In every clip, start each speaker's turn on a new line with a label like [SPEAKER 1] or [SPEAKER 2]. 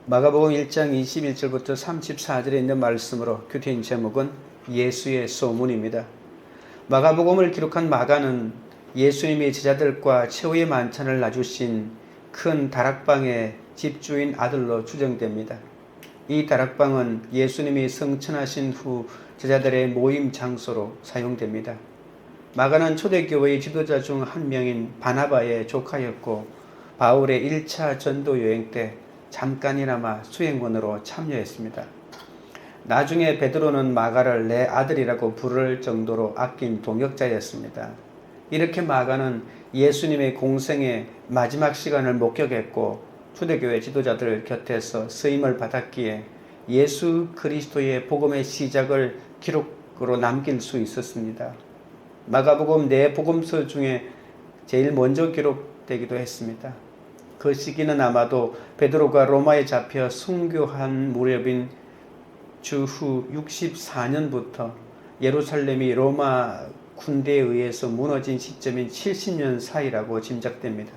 [SPEAKER 1] 마가복음 1장 21절부터 34절에 있는 말씀으로 교태인 제목은 예수의 소문입니다. 마가복음을 기록한 마가는 예수님이 제자들과 최후의 만찬을 놔주신 큰 다락방의 집주인 아들로 추정됩니다. 이 다락방은 예수님이 성천하신 후 제자들의 모임 장소로 사용됩니다. 마가는 초대교회의 지도자 중 한 명인 바나바의 조카였고 바울의 1차 전도 여행 때 잠깐이나마 수행원으로 참여했습니다. 나중에 베드로는 마가를 내 아들이라고 부를 정도로 아낀 동역자였습니다. 이렇게 마가는 예수님의 공생의 마지막 시간을 목격했고 초대교회 지도자들 곁에서 쓰임을 받았기에 예수 그리스도의 복음의 시작을 기록으로 남길 수 있었습니다. 마가복음 네 복음서 중에 제일 먼저 기록되기도 했습니다. 그 시기는 아마도 베드로가 로마에 잡혀 순교한 무렵인 주후 64년부터 예루살렘이 로마 군대에 의해서 무너진 시점인 70년 사이라고 짐작됩니다.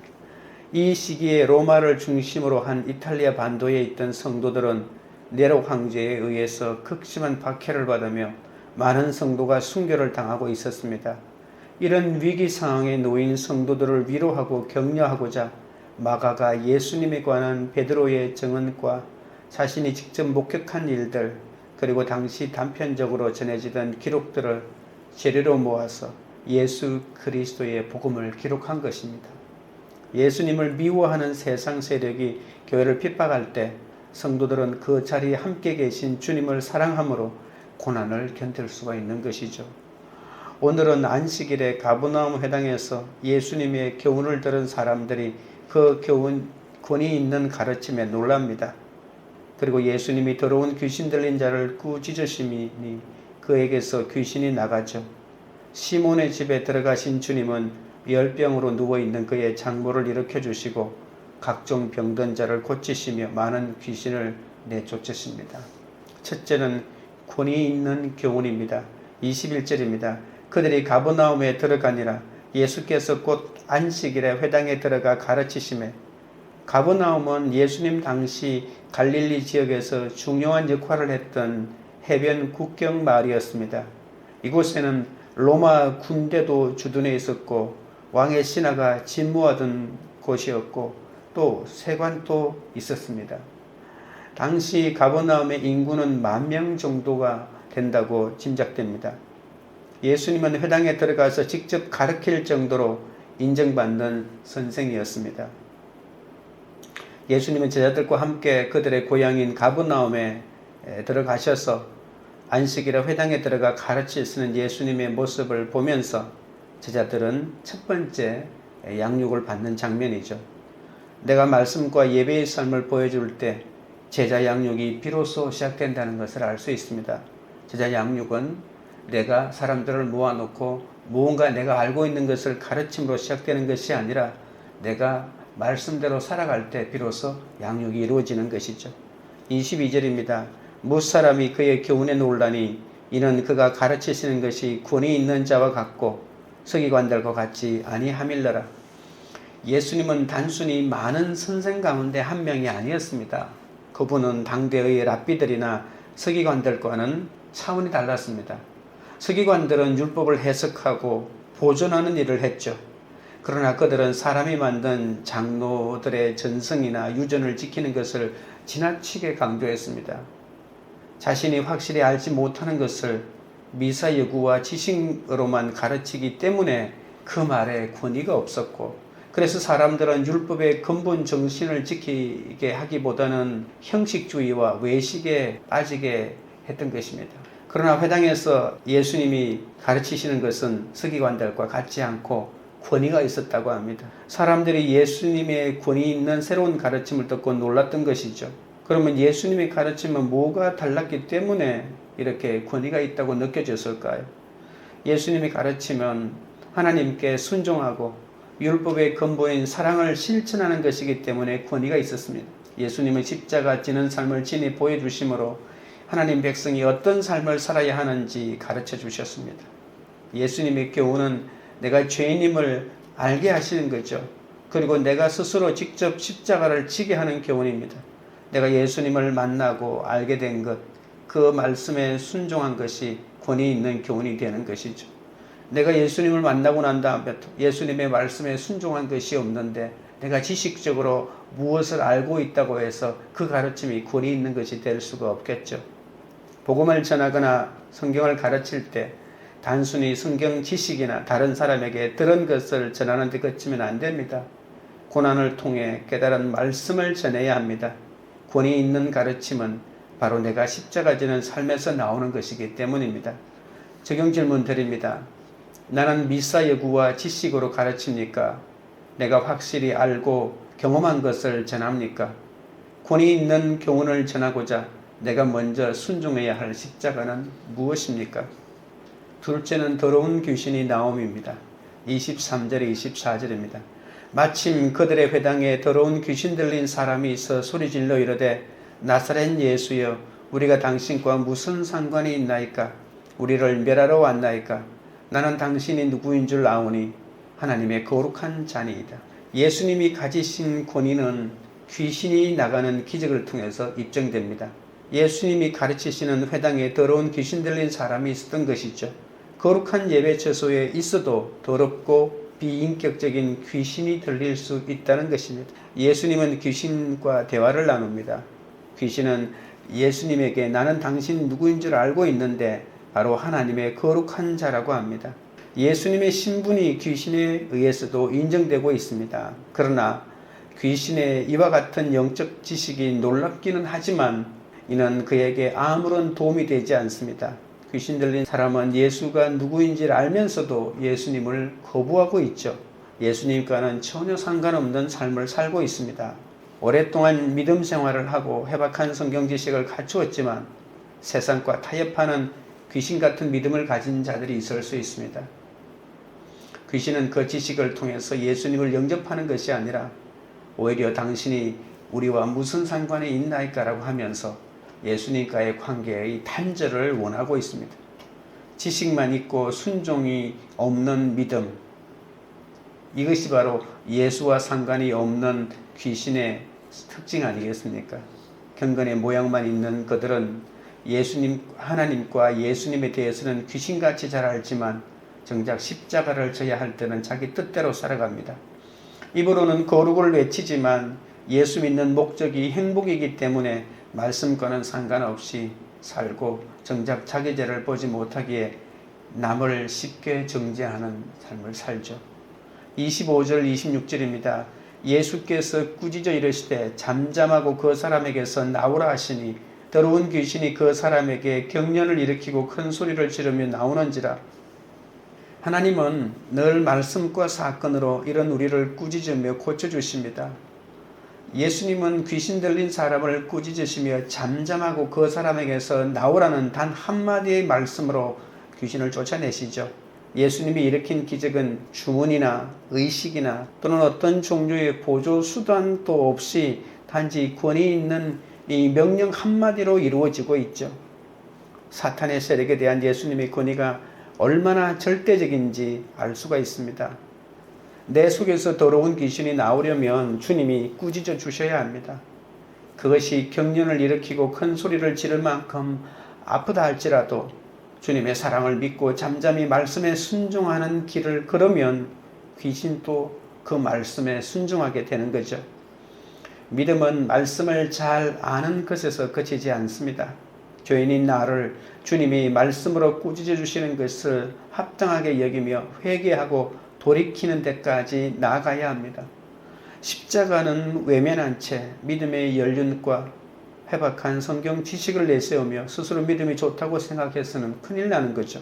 [SPEAKER 1] 이 시기에 로마를 중심으로 한 이탈리아 반도에 있던 성도들은 네로 황제에 의해서 극심한 박해를 받으며 많은 성도가 순교를 당하고 있었습니다. 이런 위기 상황에 놓인 성도들을 위로하고 격려하고자 마가가 예수님에 관한 베드로의 증언과 자신이 직접 목격한 일들 그리고 당시 단편적으로 전해지던 기록들을 재료로 모아서 예수 그리스도의 복음을 기록한 것입니다. 예수님을 미워하는 세상 세력이 교회를 핍박할 때 성도들은 그 자리에 함께 계신 주님을 사랑함으로 고난을 견딜 수가 있는 것이죠. 오늘은 안식일에 가버나움 회당에서 예수님의 교훈을 들은 사람들이 그 교훈 권위 있는 가르침에 놀랍니다. 그리고 예수님이 더러운 귀신 들린 자를 꾸짖으시니 그에게서 귀신이 나가죠. 시몬의 집에 들어가신 주님은 열병으로 누워있는 그의 장모를 일으켜주시고 각종 병든 자를 고치시며 많은 귀신을 내쫓으십니다. 첫째는 권위 있는 교훈입니다. 21절입니다. 그들이 가버나움에 들어가니라. 예수께서 곧 안식일에 회당에 들어가 가르치시매 가버나움은 예수님 당시 갈릴리 지역에서 중요한 역할을 했던 해변 국경 마을이었습니다. 이곳에는 로마 군대도 주둔해 있었고 왕의 신하가 진모하던 곳이었고 또 세관도 있었습니다. 당시 가버나움의 인구는 10,000명 정도가 된다고 짐작됩니다. 예수님은 회당에 들어가서 직접 가르칠 정도로 인정받는 선생이었습니다. 예수님은 제자들과 함께 그들의 고향인 가버나움에 들어가셔서 안식일에 회당에 들어가 가르치시는 예수님의 모습을 보면서 제자들은 첫 번째 양육을 받는 장면이죠. 내가 말씀과 예배의 삶을 보여줄 때 제자 양육이 비로소 시작된다는 것을 알 수 있습니다. 제자 양육은 내가 사람들을 모아놓고 무언가 내가 알고 있는 것을 가르침으로 시작되는 것이 아니라 내가 말씀대로 살아갈 때 비로소 양육이 이루어지는 것이죠. 22절입니다. 무사람이 그의 교훈에 놀라니 이는 그가 가르치시는 것이 권위 있는 자와 같고 서기관들과 같지 아니함일러라. 예수님은 단순히 많은 선생 가운데 한 명이 아니었습니다. 그분은 당대의 랍비들이나 서기관들과는 차원이 달랐습니다. 서기관들은 율법을 해석하고 보존하는 일을 했죠. 그러나 그들은 사람이 만든 장로들의 전승이나 유전을 지키는 것을 지나치게 강조했습니다. 자신이 확실히 알지 못하는 것을 미사여구와 지식으로만 가르치기 때문에 그 말에 권위가 없었고 그래서 사람들은 율법의 근본 정신을 지키게 하기보다는 형식주의와 외식에 빠지게 했던 것입니다. 그러나 회당에서 예수님이 가르치시는 것은 서기관들과 같지 않고 권위가 있었다고 합니다. 사람들이 예수님의 권위 있는 새로운 가르침을 듣고 놀랐던 것이죠. 그러면 예수님의 가르침은 뭐가 달랐기 때문에 이렇게 권위가 있다고 느껴졌을까요? 예수님의 가르침은 하나님께 순종하고 율법의 근본인 사랑을 실천하는 것이기 때문에 권위가 있었습니다. 예수님은 십자가 지는 삶을 진히 보여주심으로 하나님 백성이 어떤 삶을 살아야 하는지 가르쳐 주셨습니다. 예수님의 교훈은 내가 죄인임을 알게 하시는 거죠. 그리고 내가 스스로 직접 십자가를 지게 하는 교훈입니다. 내가 예수님을 만나고 알게 된 것, 그 말씀에 순종한 것이 권위 있는 교훈이 되는 것이죠. 내가 예수님을 만나고 난 다음에 예수님의 말씀에 순종한 것이 없는데 내가 지식적으로 무엇을 알고 있다고 해서 그 가르침이 권위 있는 것이 될 수가 없겠죠. 복음을 전하거나 성경을 가르칠 때 단순히 성경 지식이나 다른 사람에게 들은 것을 전하는 데 그치면 안 됩니다. 고난을 통해 깨달은 말씀을 전해야 합니다. 권위 있는 가르침은 바로 내가 십자가 지는 삶에서 나오는 것이기 때문입니다. 적용 질문 드립니다. 나는 미사여구와 지식으로 가르칩니까? 내가 확실히 알고 경험한 것을 전합니까? 권위 있는 교훈을 전하고자 내가 먼저 순종해야 할 십자가는 무엇입니까? 둘째는 더러운 귀신이 나옴입니다. 23절 24절입니다. 마침 그들의 회당에 더러운 귀신 들린 사람이 있어 소리질러 이르되 나사렛 예수여 우리가 당신과 무슨 상관이 있나이까? 우리를 멸하러 왔나이까? 나는 당신이 누구인 줄 아오니 하나님의 거룩한 자니이다. 예수님이 가지신 권위는 귀신이 나가는 기적을 통해서 입증됩니다. 예수님이 가르치시는 회당에 더러운 귀신 들린 사람이 있었던 것이죠. 거룩한 예배 처소에 있어도 더럽고 비인격적인 귀신이 들릴 수 있다는 것입니다. 예수님은 귀신과 대화를 나눕니다. 귀신은 예수님에게 나는 당신 누구인 줄 알고 있는데 바로 하나님의 거룩한 자라고 합니다. 예수님의 신분이 귀신에 의해서도 인정되고 있습니다. 그러나 귀신의 이와 같은 영적 지식이 놀랍기는 하지만 이는 그에게 아무런 도움이 되지 않습니다. 귀신 들린 사람은 예수가 누구인지를 알면서도 예수님을 거부하고 있죠. 예수님과는 전혀 상관없는 삶을 살고 있습니다. 오랫동안 믿음 생활을 하고 해박한 성경 지식을 갖추었지만 세상과 타협하는 귀신 같은 믿음을 가진 자들이 있을 수 있습니다. 귀신은 그 지식을 통해서 예수님을 영접하는 것이 아니라 오히려 당신이 우리와 무슨 상관이 있나이까라고 하면서 예수님과의 관계의 단절을 원하고 있습니다. 지식만 있고 순종이 없는 믿음, 이것이 바로 예수와 상관이 없는 귀신의 특징 아니겠습니까? 경건의 모양만 있는 그들은 예수님, 하나님과 예수님에 대해서는 귀신같이 잘 알지만 정작 십자가를 져야 할 때는 자기 뜻대로 살아갑니다. 입으로는 거룩을 외치지만 예수 믿는 목적이 행복이기 때문에 말씀과는 상관없이 살고 정작 자기 죄를 보지 못하기에 남을 쉽게 정죄하는 삶을 살죠. 25절 26절입니다. 예수께서 꾸짖어 이르시되 잠잠하고 그 사람에게서 나오라 하시니 더러운 귀신이 그 사람에게 경련을 일으키고 큰 소리를 지르며 나오는지라. 하나님은 늘 말씀과 사건으로 이런 우리를 꾸짖으며 고쳐주십니다. 예수님은 귀신 들린 사람을 꾸짖으시며 잠잠하고 그 사람에게서 나오라는 단 한마디의 말씀으로 귀신을 쫓아내시죠. 예수님이 일으킨 기적은 주문이나 의식이나 또는 어떤 종류의 보조 수단도 없이 단지 권위 있는 이 명령 한마디로 이루어지고 있죠. 사탄의 세력에 대한 예수님의 권위가 얼마나 절대적인지 알 수가 있습니다. 내 속에서 더러운 귀신이 나오려면 주님이 꾸짖어 주셔야 합니다. 그것이 경련을 일으키고 큰 소리를 지를 만큼 아프다 할지라도 주님의 사랑을 믿고 잠잠히 말씀에 순종하는 길을 걸으면 귀신도 그 말씀에 순종하게 되는 거죠. 믿음은 말씀을 잘 아는 것에서 그치지 않습니다. 죄인인 나를 주님이 말씀으로 꾸짖어 주시는 것을 합당하게 여기며 회개하고 돌이키는 데까지 나아가야 합니다. 십자가는 외면한 채 믿음의 연륜과 해박한 성경 지식을 내세우며 스스로 믿음이 좋다고 생각해서는 큰일 나는 거죠.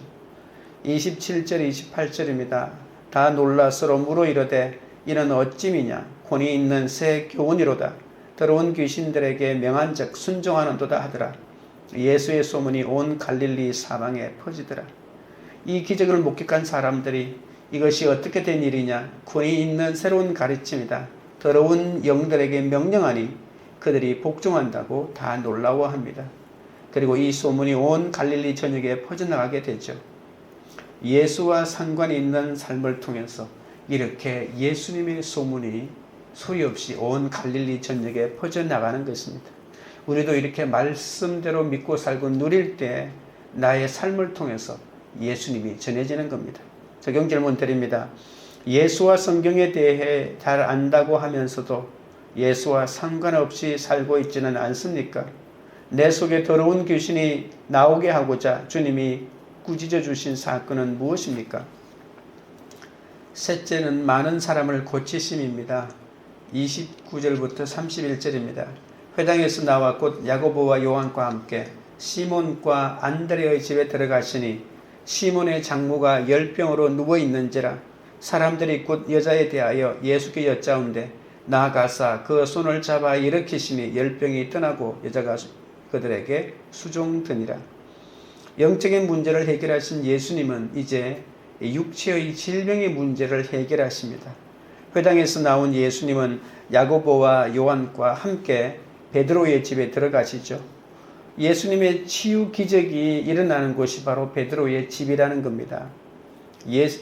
[SPEAKER 1] 27절 28절입니다. 다 놀라 서로 물어 이르되 이는 어찌미냐 권위 있는 새 교훈이로다. 더러운 귀신들에게 명한즉 순종하는도다 하더라. 예수의 소문이 온 갈릴리 사방에 퍼지더라. 이 기적을 목격한 사람들이 이것이 어떻게 된 일이냐, 권위 있는 새로운 가르침이다, 더러운 영들에게 명령하니 그들이 복종한다고 다 놀라워합니다. 그리고 이 소문이 온 갈릴리 전역에 퍼져나가게 되죠. 예수와 상관이 있는 삶을 통해서 이렇게 예수님의 소문이 소리 없이 온 갈릴리 전역에 퍼져나가는 것입니다. 우리도 이렇게 말씀대로 믿고 살고 누릴 때 나의 삶을 통해서 예수님이 전해지는 겁니다. 적용 질문 드립니다. 예수와 성경에 대해 잘 안다고 하면서도 예수와 상관없이 살고 있지는 않습니까? 내 속에 더러운 귀신이 나오게 하고자 주님이 꾸짖어 주신 사건은 무엇입니까? 셋째는 많은 사람을 고치심입니다. 29절부터 31절입니다. 회당에서 나와 곧 야고보와 요한과 함께 시몬과 안드레의 집에 들어가시니 시몬의 장모가 열병으로 누워있는지라 사람들이 곧 여자에 대하여 예수께 여짜온대 나아가사 그 손을 잡아 일으키시니 열병이 떠나고 여자가 그들에게 수종드니라. 영적인 문제를 해결하신 예수님은 이제 육체의 질병의 문제를 해결하십니다. 회당에서 나온 예수님은 야고보와 요한과 함께 베드로의 집에 들어가시죠. 예수님의 치유 기적이 일어나는 곳이 바로 베드로의 집이라는 겁니다.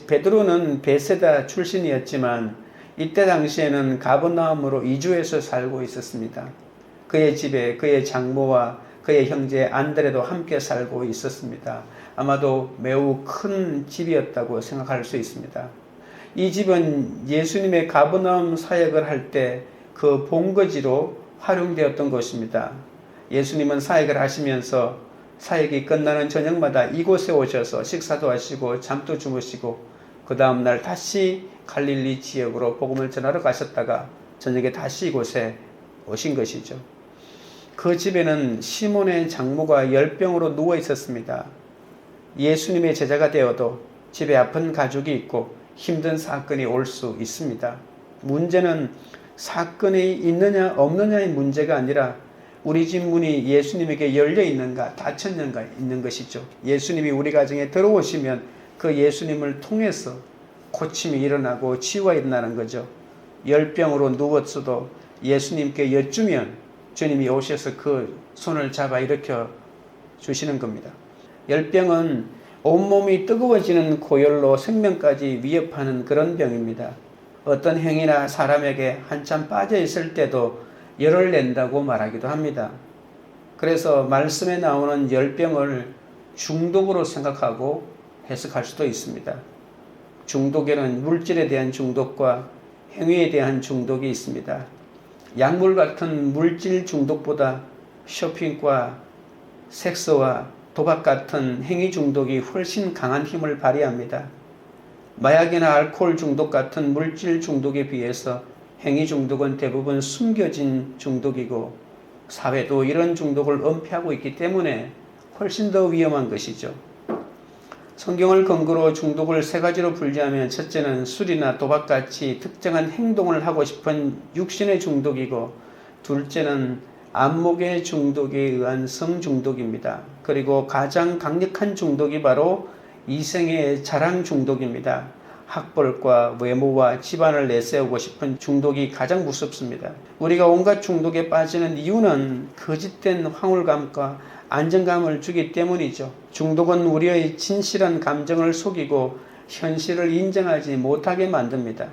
[SPEAKER 1] 베드로는 베세다 출신이었지만 이때 당시에는 가버나움으로 이주해서 살고 있었습니다. 그의 집에 그의 장모와 그의 형제 안드레도 함께 살고 있었습니다. 아마도 매우 큰 집이었다고 생각할 수 있습니다. 이 집은 예수님의 가버나움 사역을 할 때 그 본거지로 활용되었던 것입니다. 예수님은 사역을 하시면서 사역이 끝나는 저녁마다 이곳에 오셔서 식사도 하시고 잠도 주무시고 그 다음날 다시 갈릴리 지역으로 복음을 전하러 가셨다가 저녁에 다시 이곳에 오신 것이죠. 그 집에는 시몬의 장모가 열병으로 누워 있었습니다. 예수님의 제자가 되어도 집에 아픈 가족이 있고 힘든 사건이 올 수 있습니다. 문제는 사건이 있느냐 없느냐의 문제가 아니라 우리 집 문이 예수님에게 열려 있는가 닫혔는가 있는 것이죠. 예수님이 우리 가정에 들어오시면 그 예수님을 통해서 고침이 일어나고 치유가 일어나는 거죠. 열병으로 누웠어도 예수님께 여쭈면 주님이 오셔서 그 손을 잡아 일으켜 주시는 겁니다. 열병은 온몸이 뜨거워지는 고열로 생명까지 위협하는 그런 병입니다. 어떤 행위나 사람에게 한참 빠져 있을 때도 열을 낸다고 말하기도 합니다. 그래서 말씀에 나오는 열병을 중독으로 생각하고 해석할 수도 있습니다. 중독에는 물질에 대한 중독과 행위에 대한 중독이 있습니다. 약물 같은 물질 중독보다 쇼핑과 섹스와 도박 같은 행위 중독이 훨씬 강한 힘을 발휘합니다. 마약이나 알코올 중독 같은 물질 중독에 비해서 행위 중독은 대부분 숨겨진 중독이고 사회도 이런 중독을 은폐하고 있기 때문에 훨씬 더 위험한 것이죠. 성경을 근거로 중독을 세 가지로 분류하면 첫째는 술이나 도박같이 특정한 행동을 하고 싶은 육신의 중독이고 둘째는 안목의 중독에 의한 성중독입니다. 그리고 가장 강력한 중독이 바로 이생의 자랑 중독입니다. 학벌과 외모와 집안을 내세우고 싶은 중독이 가장 무섭습니다. 우리가 온갖 중독에 빠지는 이유는 거짓된 황홀감과 안정감을 주기 때문이죠. 중독은 우리의 진실한 감정을 속이고 현실을 인정하지 못하게 만듭니다.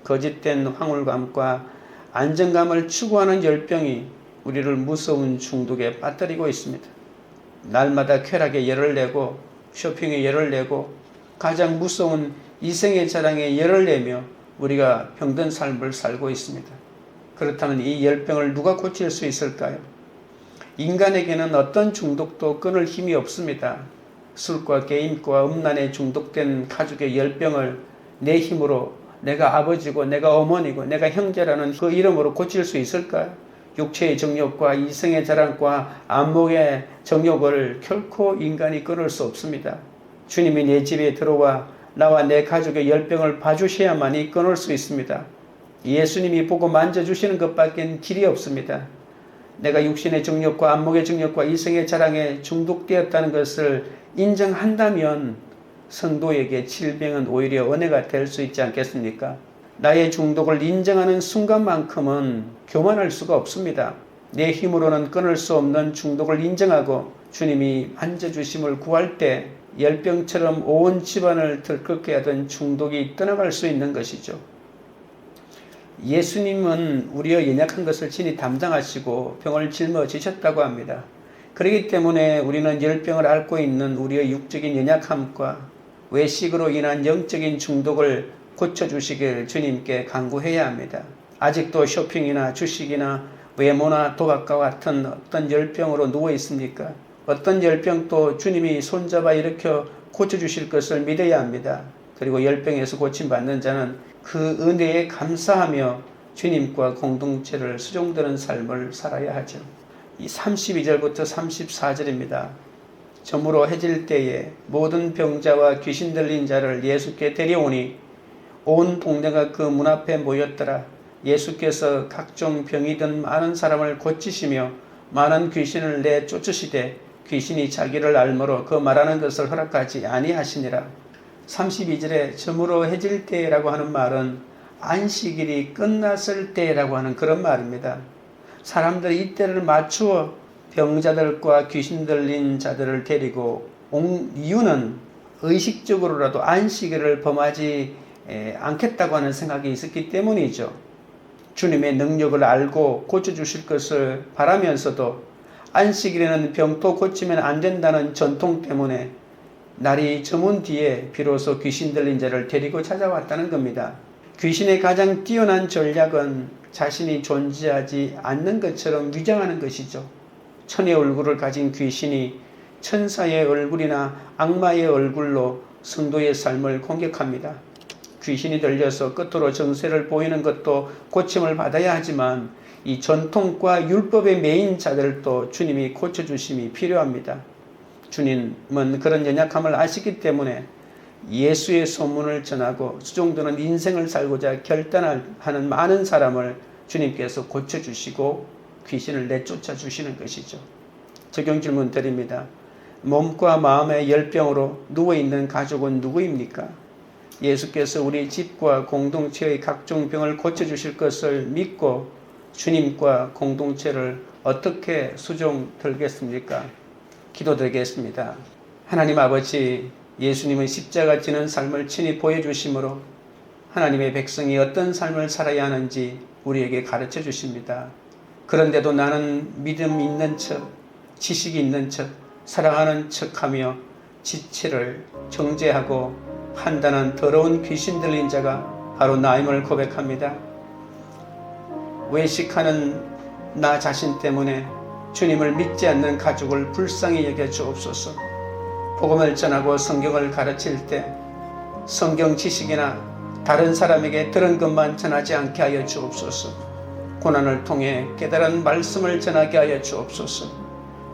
[SPEAKER 1] 거짓된 황홀감과 안정감을 추구하는 열병이 우리를 무서운 중독에 빠뜨리고 있습니다. 날마다 쾌락에 열을 내고 쇼핑에 열을 내고 가장 무서운 이생의 자랑에 열을 내며 우리가 병든 삶을 살고 있습니다. 그렇다면 이 열병을 누가 고칠 수 있을까요? 인간에게는 어떤 중독도 끊을 힘이 없습니다. 술과 게임과 음란에 중독된 가족의 열병을 내 힘으로 내가 아버지고 내가 어머니고 내가 형제라는 그 이름으로 고칠 수 있을까요? 육체의 정욕과 이성의 자랑과 안목의 정욕을 결코 인간이 끊을 수 없습니다. 주님이 내 집에 들어와 나와 내 가족의 열병을 봐주셔야만이 끊을 수 있습니다. 예수님이 보고 만져주시는 것밖엔 길이 없습니다. 내가 육신의 정욕과 안목의 정욕과 이성의 자랑에 중독되었다는 것을 인정한다면 성도에게 질병은 오히려 은혜가 될 수 있지 않겠습니까? 나의 중독을 인정하는 순간만큼은 교만할 수가 없습니다. 내 힘으로는 끊을 수 없는 중독을 인정하고 주님이 만져주심을 구할 때 열병처럼 온 집안을 들끓게 하던 중독이 떠나갈 수 있는 것이죠. 예수님은 우리의 연약한 것을 친히 담당하시고 병을 짊어지셨다고 합니다. 그렇기 때문에 우리는 열병을 앓고 있는 우리의 육적인 연약함과 외식으로 인한 영적인 중독을 고쳐주시길 주님께 간구해야 합니다. 아직도 쇼핑이나 주식이나 외모나 도박과 같은 어떤 열병으로 누워 있습니까? 어떤 열병도 주님이 손잡아 일으켜 고쳐주실 것을 믿어야 합니다. 그리고 열병에서 고침받는 자는 그 은혜에 감사하며 주님과 공동체를 수종드는 삶을 살아야 하죠. 이 32절부터 34절입니다. 저물어 해질 때에 모든 병자와 귀신 들린 자를 예수께 데려오니 온 동네가 그 문 앞에 모였더라. 예수께서 각종 병이든 많은 사람을 고치시며 많은 귀신을 내쫓으시되 귀신이 자기를 알므로 그 말하는 것을 허락하지 아니하시니라. 32절에 저물어 해질 때라고 하는 말은 안식일이 끝났을 때라고 하는 그런 말입니다. 사람들이 이때를 맞추어 병자들과 귀신 들린 자들을 데리고 온 이유는 의식적으로라도 안식일을 범하지 않겠다고 하는 생각이 있었기 때문이죠. 주님의 능력을 알고 고쳐주실 것을 바라면서도 안식일에는 병도 고치면 안 된다는 전통 때문에 날이 저문 뒤에 비로소 귀신 들린 자를 데리고 찾아왔다는 겁니다. 귀신의 가장 뛰어난 전략은 자신이 존재하지 않는 것처럼 위장하는 것이죠. 천의 얼굴을 가진 귀신이 천사의 얼굴이나 악마의 얼굴로 성도의 삶을 공격합니다. 귀신이 들려서 끝으로 정세를 보이는 것도 고침을 받아야 하지만 이 전통과 율법의 매인 자들도 주님이 고쳐주심이 필요합니다. 주님은 그런 연약함을 아시기 때문에 예수의 소문을 전하고 수종드는 인생을 살고자 결단하는 많은 사람을 주님께서 고쳐주시고 귀신을 내쫓아 주시는 것이죠. 적용 질문 드립니다. 몸과 마음의 열병으로 누워있는 가족은 누구입니까? 예수께서 우리 집과 공동체의 각종 병을 고쳐주실 것을 믿고 주님과 공동체를 어떻게 수종 들겠습니까? 기도드리겠습니다. 하나님 아버지, 예수님은 십자가 지는 삶을 친히 보여주심으로 하나님의 백성이 어떤 삶을 살아야 하는지 우리에게 가르쳐 주십니다. 그런데도 나는 믿음 있는 척, 지식이 있는 척, 사랑하는 척하며 지체를 정죄하고 판단한 더러운 귀신 들린 자가 바로 나임을 고백합니다. 외식하는 나 자신 때문에 주님을 믿지 않는 가족을 불쌍히 여겨 주옵소서. 복음을 전하고 성경을 가르칠 때 성경 지식이나 다른 사람에게 들은 것만 전하지 않게 하여 주옵소서. 고난을 통해 깨달은 말씀을 전하게 하여 주옵소서.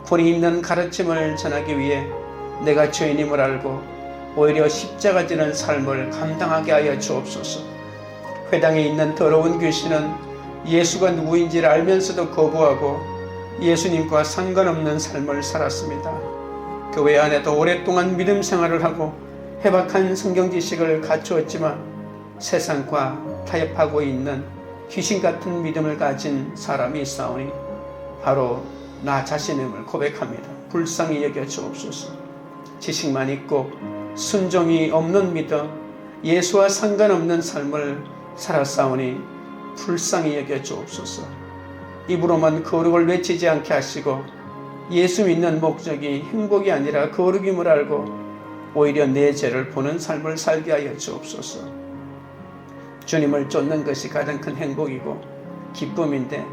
[SPEAKER 1] 권위 있는 가르침을 전하기 위해 내가 죄인임을 알고 오히려 십자가 지는 삶을 감당하게 하여 주옵소서. 회당에 있는 더러운 귀신은 예수가 누구인지를 알면서도 거부하고 예수님과 상관없는 삶을 살았습니다. 교회 안에도 오랫동안 믿음 생활을 하고 해박한 성경 지식을 갖추었지만 세상과 타협하고 있는 귀신 같은 믿음을 가진 사람이 있사오니 바로 나 자신임을 고백합니다. 불쌍히 여겨 주옵소서. 지식만 있고 순종이 없는 믿음, 예수와 상관없는 삶을 살았사오니 불쌍히 여겨 주옵소서. 입으로만 거룩을 외치지 않게 하시고 예수 믿는 목적이 행복이 아니라 거룩임을 알고 오히려 내 죄를 보는 삶을 살게 하여 주옵소서. 주님을 쫓는 것이 가장 큰 행복이고 기쁨인데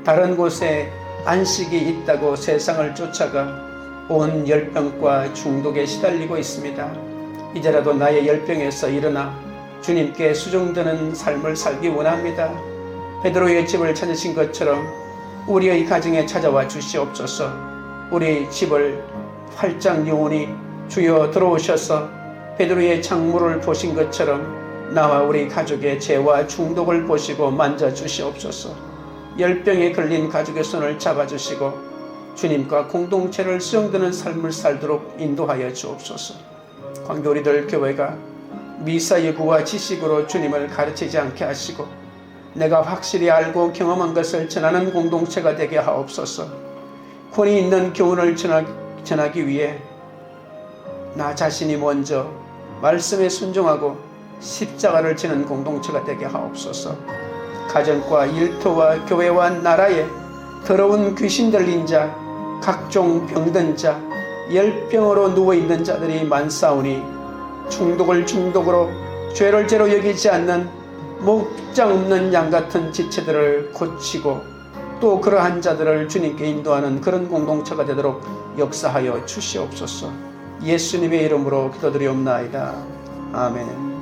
[SPEAKER 1] 다른 곳에 안식이 있다고 세상을 쫓아가 온 열병과 중독에 시달리고 있습니다. 이제라도 나의 열병에서 일어나 주님께 수종드는 삶을 살기 원합니다. 베드로의 집을 찾으신 것처럼 우리의 가정에 찾아와 주시옵소서. 우리 집을 활짝 영원히 주여 들어오셔서 베드로의 창문을 보신 것처럼 나와 우리 가족의 죄와 중독을 보시고 만져주시옵소서. 열병에 걸린 가족의 손을 잡아주시고 주님과 공동체를 수용되는 삶을 살도록 인도하여 주옵소서. 광교 우리들 교회가 미사 여구와 지식으로 주님을 가르치지 않게 하시고 내가 확실히 알고 경험한 것을 전하는 공동체가 되게 하옵소서. 권위 있는 교훈을 전하기 위해 나 자신이 먼저 말씀에 순종하고 십자가를 지는 공동체가 되게 하옵소서. 가정과 일터와 교회와 나라에 더러운 귀신 들린 자, 각종 병든 자, 열병으로 누워있는 자들이 많사오니 중독을 중독으로 죄를 죄로 여기지 않는 목장 없는 양 같은 지체들을 고치고 또 그러한 자들을 주님께 인도하는 그런 공동체가 되도록 역사하여 주시옵소서. 예수님의 이름으로 기도드리옵나이다. 아멘.